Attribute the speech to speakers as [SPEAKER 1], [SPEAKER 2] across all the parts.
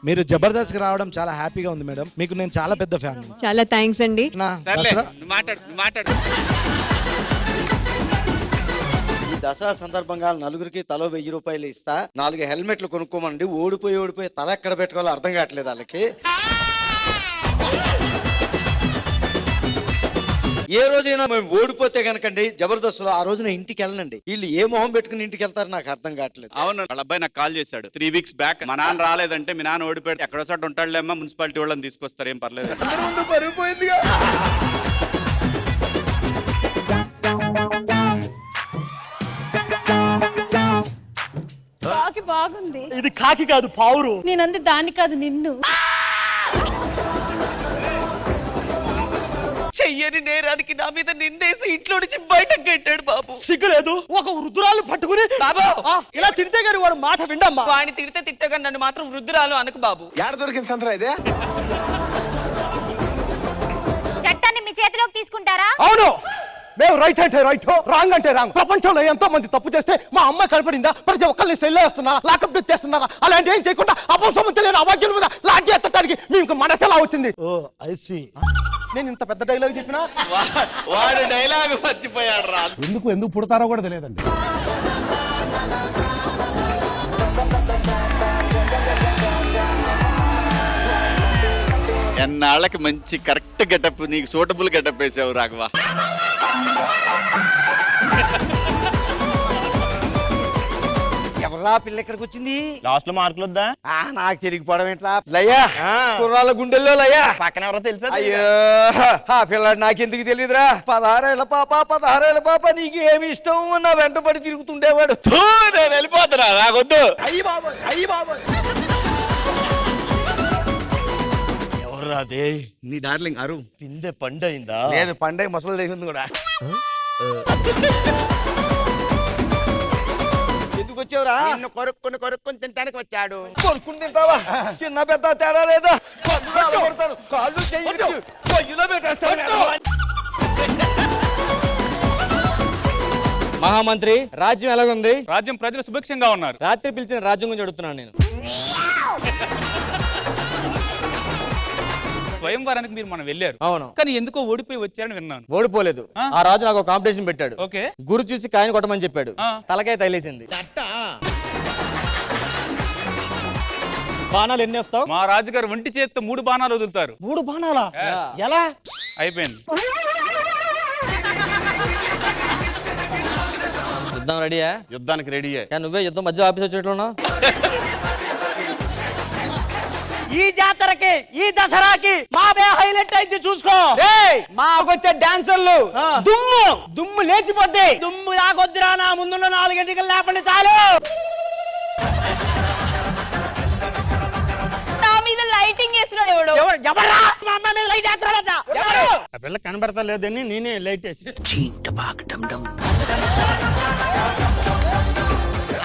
[SPEAKER 1] మీరు జబర్దస్త్ కి రావడం చాలా హ్యాపీగా ఉంది మేడం. మీకు నేను చాలా పెద్ద ఫ్యాన్.
[SPEAKER 2] చాలా థ్యాంక్స్ అండి.
[SPEAKER 3] ఈ దసరా సందర్భంగా నలుగురికి తలో 1000 రూపాయలు ఇస్తా, 4 హెల్మెట్లు కొనుక్కోమండి. ఓడిపోయి తల ఎక్కడ పెట్టుకోవాలో అర్థం కావట్లేదు వాళ్ళకి. ఏ రోజైనా మేము ఓడిపోతే కనుకండి జబర్దస్త్లో ఆ రోజున ఇంటికి వెళ్ళనండి. వీళ్ళు ఏ మొహం పెట్టుకుని ఇంటికి వెళ్తారు నాకు అర్థం కావట్లేదు.
[SPEAKER 4] అవును, వాళ్ళ అబ్బాయి నాకు కాల్ చేశాడు 3 వీక్స్ బ్యాక్. మా నాన్న రాలేదంటే మీ నాన్న ఓడిపోయాడు, ఎక్కడో చోట ఉంటాడులేమ్మా, మున్సిపాలిటీ వాళ్ళని తీసుకొస్తారు, ఏం పర్లేదు.
[SPEAKER 5] కాకి బాగుంది.
[SPEAKER 6] ఇది కాకి కాదు, పావురు.
[SPEAKER 5] నేనంది దాన్ని కాదు, నిన్ను.
[SPEAKER 7] చెయ్యని నేరానికి నా మీద నిందేసి ఇంట్లో నుంచి బయటకు గెట్టాడు బాబు.
[SPEAKER 6] సిగ్గులేదు? ఒక వృద్ధురాలు పట్టుకుని బాబు ఇలా తిడితే గాని వాడు మాట విండమ్మా.
[SPEAKER 7] వాడిని తిడితే తిట్టగా నన్ను మాత్రం వృద్ధురాలు అనకు బాబు.
[SPEAKER 8] యాడ దొరికింది సంతరా ఇదే?
[SPEAKER 9] చట్టాన్ని మీ చేతిలోకి తీసుకుంటారా?
[SPEAKER 6] అవును, మేము రైట్ అంటే రైట్, రాంగ్ అంటే రాంగ్. ప్రపంచంలో ఎంతో మంది తప్పు చేస్తే మా అమ్మాయి కనపడిందా? ప్రతి ఒక్కరిని సెల్ వేస్తున్నారా, లాకప్ చేస్తున్నారా? అలాంటి ఏం చేయకుండా అపసమర్థలేని అవాక్యం మీద లాఠీ ఎత్తడానికి మీకు మనసు ఎలా వచ్చింది?
[SPEAKER 1] ఓ ఐ సీ.
[SPEAKER 6] నేను ఇంత పెద్ద డైలాగ్ చెప్పినా
[SPEAKER 4] వాడు డైలాగ్ మర్చిపోయాడు రా.
[SPEAKER 8] ఎందుకు పుడతారో కూడా తెలియదండి.
[SPEAKER 4] ఎన్నాళ్ళకి మంచి కరెక్ట్ గెటప్, నీకు సూటబుల్ గెటప్ వేసావు రాఘవ.
[SPEAKER 3] ఎవరా పిల్ల ఇక్కడికి వచ్చింది?
[SPEAKER 6] లాస్ట్ లో మార్కులు వద్దా?
[SPEAKER 3] నాకు తిరిగిపోవడం ఎట్లా? లయ్యా, కుర్రాళ్ళ గుండెల్లో లయ్యా.
[SPEAKER 6] పక్కన ఎవరో తెలుసా?
[SPEAKER 3] అయ్యో, ఆ పిల్లాడు నాకెందుకు తెలియదురా. 16 ఏళ్ళ పాప నీకు ఏమి ఇష్టం నా వెంటబడి తిరుగుతుండేవాడు.
[SPEAKER 4] నేను వెళ్ళిపోతున్నా, నాకొద్దు.
[SPEAKER 6] అయ్యి బాబు, అయ్యి బాబు.
[SPEAKER 3] ఎవర్రా అదే?
[SPEAKER 4] నీ డార్లింగ్ అరు.
[SPEAKER 6] పిందె పండైందా?
[SPEAKER 3] లేదు, పండగ ముసలి దిగింది కూడా. ఎందుకు వచ్చావురా?
[SPEAKER 8] నిన్ను కొరుక్కుని తింటానికి వచ్చాడు.
[SPEAKER 3] కొనుక్కుని తింటావా? చిన్న పెద్ద తేడా లేదా? కాళ్ళు చెయ్యొచ్చు, పొయ్యిలో పెట్టేస్తాను.
[SPEAKER 10] మహామంత్రి, రాజ్యం ఎలాగుంది?
[SPEAKER 11] రాజ్యం ప్రజలు సుభిక్షంగా ఉన్నారు.
[SPEAKER 10] రాత్రి పిలిచిన రాజ్యం గురించి అడుగుతున్నాను నేను.
[SPEAKER 11] స్వయంవరానికి మీరు మనం వెళ్ళారు.
[SPEAKER 10] అవును,
[SPEAKER 11] కానీ ఎందుకో ఓడిపోయి వచ్చారని విన్నాను.
[SPEAKER 10] ఓడిపోలేదు. ఆ రాజు నాకు కాంపిటీషన్ పెట్టాడు.
[SPEAKER 11] ఓకే.
[SPEAKER 10] గురు చూసి కాయని కొట్టమని చెప్పాడు. తలకాయ తగిలేసింది.
[SPEAKER 6] బాణాలు ఎన్ని వేస్తావు?
[SPEAKER 11] మా రాజుగారు ఒంటి చేత్తో 3 బాణాలు వదులుతారు.
[SPEAKER 6] 3 బాణాలా? ఎలా?
[SPEAKER 11] అయిపోయింది.
[SPEAKER 10] యుద్ధం రెడీయా?
[SPEAKER 4] యుద్ధానికి రెడీయే.
[SPEAKER 10] నువ్వే యుద్ధం మధ్య ఆఫీస్ వచ్చేట్లున్నావు.
[SPEAKER 6] ఈ జాతరకి, ఈ దసరాకి మావే హైలైట్ అయింది చూసుకో.
[SPEAKER 10] మాకొచ్చే డాన్సర్లు
[SPEAKER 6] దుమ్ము లేచిపోద్ది. దుమ్ము నాకొద్దురా, నా ముందున్న 4 గంటలు లేపండి చాలు.
[SPEAKER 9] నా మీద లైటింగ్ వేస్తున్నాడు ఎవడు?
[SPEAKER 6] ఎవర్రా మా అమ్మ మీద లైట్ వేస్తాడట? ఎవరు? ఆ పిల్ల కనబడతా లేదని నేనే లైట్ వేసి.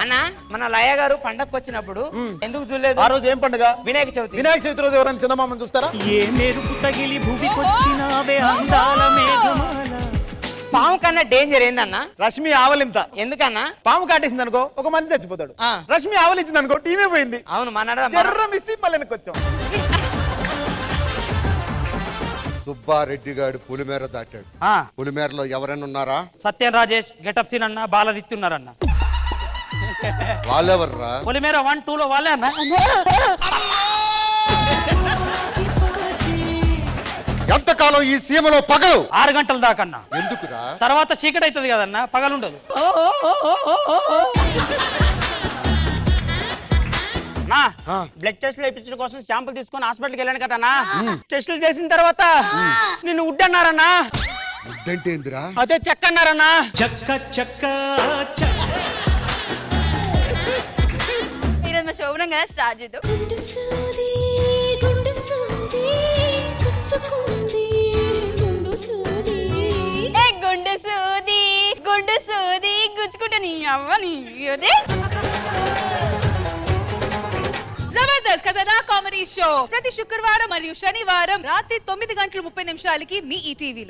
[SPEAKER 7] అన్నా, మన లయ గారు పండగకు వచ్చినప్పుడు ఎందుకు చూడలేదు?
[SPEAKER 6] ఆ రోజు ఏం పండుగ?
[SPEAKER 7] వినాయక చవితి.
[SPEAKER 6] వినాయక చవితి రోజు ఎవరైనా చందమామని చూస్తారా? ఏ మెరుపు తగిలి భూమికొచ్చినావే అందాల మేఘమాల.
[SPEAKER 7] పాము కన్నా డేంజర్ ఏందన్నా?
[SPEAKER 6] రష్మి ఆవలింత.
[SPEAKER 7] ఎందుకన్నా?
[SPEAKER 6] పాము కాటేసింది అనుకో ఒక మనిషి చచ్చిపోతాడు. రష్మి ఆవలించింది అనుకో టీమే పోయింది.
[SPEAKER 7] అవును,
[SPEAKER 6] ఎర్ర మిస్సి మళ్ళీ వెనక్కొచ్చాం.
[SPEAKER 8] సుబ్బారెడ్డి గారు పులిమేర దాటాడు. పులిమేరలో ఎవరైనా ఉన్నారా?
[SPEAKER 6] సత్యం రాజేష్, గెటప్ సీన్ అన్న, బాలదిత్తున్నారన్న.
[SPEAKER 8] వాళ్ళెవర్రా?
[SPEAKER 6] పొలిమేర 1, 2 లో వాళ్ళే అన్న.
[SPEAKER 8] ఎంతకాలం ఈ సీమలో పగలు?
[SPEAKER 6] 6 గంటల దాకన్నా.
[SPEAKER 8] ఎందుకురా?
[SPEAKER 6] తర్వాత చీకటి అవుతుంది కదన్నా, పగలుండదు. బ్లడ్ టెస్ట్ వేయించడం కోసం శాంపుల్ తీసుకొని హాస్పిటల్కి వెళ్ళాను కదన్నా. టెస్టులు చేసిన తర్వాత నిన్ను వుడ్ అన్నారన్నా.
[SPEAKER 8] అంటే ఏందిరా?
[SPEAKER 6] అదే చెక్క అన్నారన్నా.
[SPEAKER 9] ఈరోజు మా శోభనం కదా, స్టార్ట్ చేద్దాం. గుండు సూది గుచ్చుకుంటా నీ అవ్వ నీ.
[SPEAKER 5] జబర్దస్త్ కథనా కామెడీ షో ప్రతి శుక్రవారం మరియు శనివారం రాత్రి 9:30 మీ ఈటీవీలో.